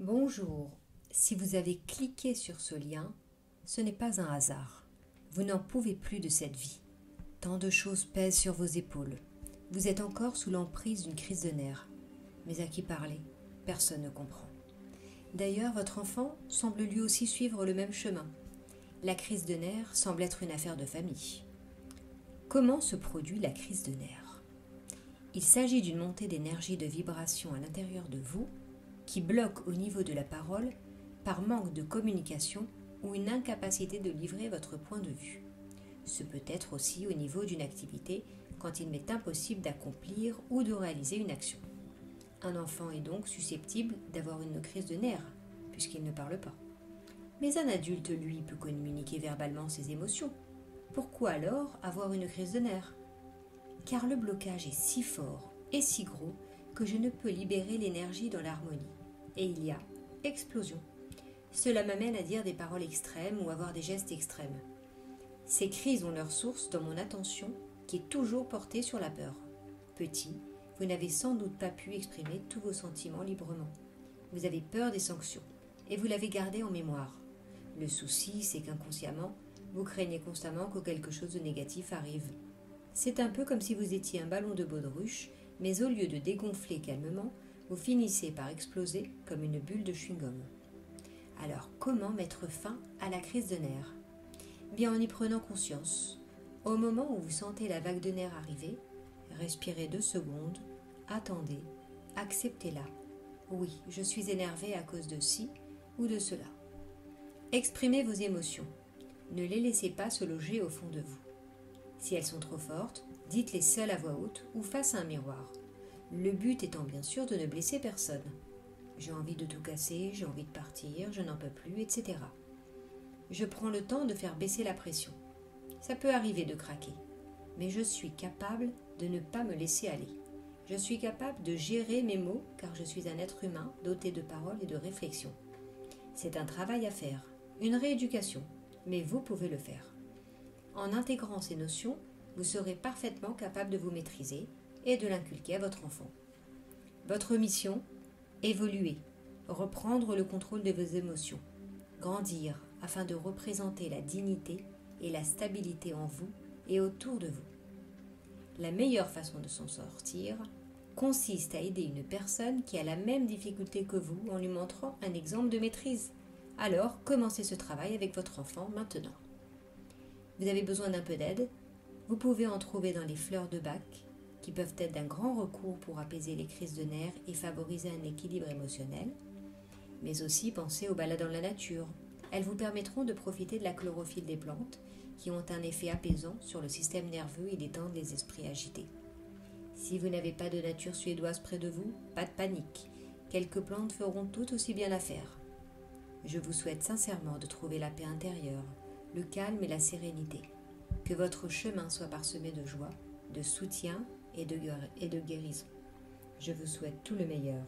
Bonjour, si vous avez cliqué sur ce lien, ce n'est pas un hasard. Vous n'en pouvez plus de cette vie. Tant de choses pèsent sur vos épaules. Vous êtes encore sous l'emprise d'une crise de nerfs. Mais à qui parler? Personne ne comprend. D'ailleurs, votre enfant semble lui aussi suivre le même chemin. La crise de nerfs semble être une affaire de famille. Comment se produit la crise de nerfs? Il s'agit d'une montée d'énergie de vibration à l'intérieur de vous qui bloque au niveau de la parole par manque de communication ou une incapacité de livrer votre point de vue. Ce peut être aussi au niveau d'une activité quand il m'est impossible d'accomplir ou de réaliser une action. Un enfant est donc susceptible d'avoir une crise de nerfs puisqu'il ne parle pas. Mais un adulte, lui, peut communiquer verbalement ses émotions. Pourquoi alors avoir une crise de nerfs? Car le blocage est si fort et si gros que je ne peux libérer l'énergie dans l'harmonie. Et il y a explosion. Cela m'amène à dire des paroles extrêmes ou avoir des gestes extrêmes. Ces crises ont leur source dans mon attention qui est toujours portée sur la peur. Petit, vous n'avez sans doute pas pu exprimer tous vos sentiments librement. Vous avez peur des sanctions et vous l'avez gardé en mémoire. Le souci, c'est qu'inconsciemment, vous craignez constamment que quelque chose de négatif arrive. C'est un peu comme si vous étiez un ballon de baudruche, mais au lieu de dégonfler calmement, vous finissez par exploser comme une bulle de chewing-gum. Alors, comment mettre fin à la crise de nerfs? Bien en y prenant conscience. Au moment où vous sentez la vague de nerfs arriver, respirez 2 secondes, attendez, acceptez-la. Oui, je suis énervé à cause de ci ou de cela. Exprimez vos émotions. Ne les laissez pas se loger au fond de vous. Si elles sont trop fortes, dites-les seules à voix haute ou face à un miroir. Le but étant bien sûr de ne blesser personne. J'ai envie de tout casser, j'ai envie de partir, je n'en peux plus, etc. Je prends le temps de faire baisser la pression. Ça peut arriver de craquer, mais je suis capable de ne pas me laisser aller. Je suis capable de gérer mes mots car je suis un être humain doté de paroles et de réflexion. C'est un travail à faire, une rééducation, mais vous pouvez le faire. En intégrant ces notions, vous serez parfaitement capable de vous maîtriser et de l'inculquer à votre enfant. Votre mission, évoluer, reprendre le contrôle de vos émotions, grandir afin de représenter la dignité et la stabilité en vous et autour de vous. La meilleure façon de s'en sortir consiste à aider une personne qui a la même difficulté que vous en lui montrant un exemple de maîtrise. Alors, commencez ce travail avec votre enfant maintenant. Vous avez besoin d'un peu d'aide? Vous pouvez en trouver dans les fleurs de Bach, qui peuvent être d'un grand recours pour apaiser les crises de nerfs et favoriser un équilibre émotionnel. Mais aussi pensez aux balades dans la nature. Elles vous permettront de profiter de la chlorophylle des plantes, qui ont un effet apaisant sur le système nerveux et détendent les esprits agités. Si vous n'avez pas de nature suédoise près de vous, pas de panique. Quelques plantes feront tout aussi bien l'affaire. Je vous souhaite sincèrement de trouver la paix intérieure, le calme et la sérénité. Que votre chemin soit parsemé de joie, de soutien et de guérison. Je vous souhaite tout le meilleur.